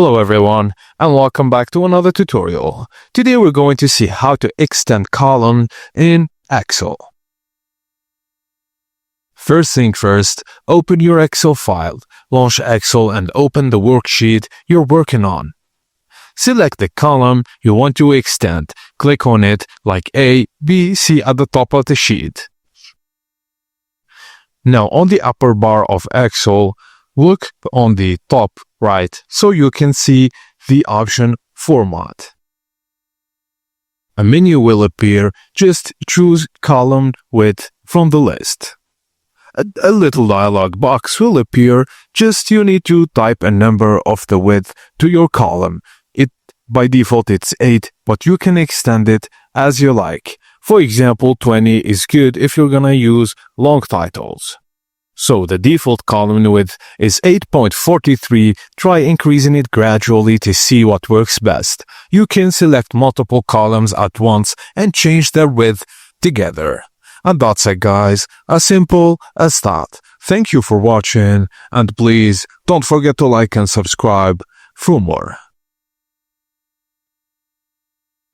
Hello everyone, and welcome back to another tutorial. Today we're going to see how to extend column in Excel. First thing first, open your Excel file, launch Excel and open the worksheet you're working on. Select the column you want to extend, click on it like A, B, C at the top of the sheet. Now on the upper bar of Excel, look on the top right so you can see the option Format. A menu will appear. Just choose column width from the list. A little dialog box will appear. Just you need to type a number of the width to your column. By default it's 8, but you can extend it as you like. For example, 20 is good if you're gonna use long titles. So the default column width is 8.43. Try increasing it gradually to see what works best. You can select multiple columns at once and change their width together. And that's it, guys. As simple as that. Thank you for watching, and please don't forget to like and subscribe for more.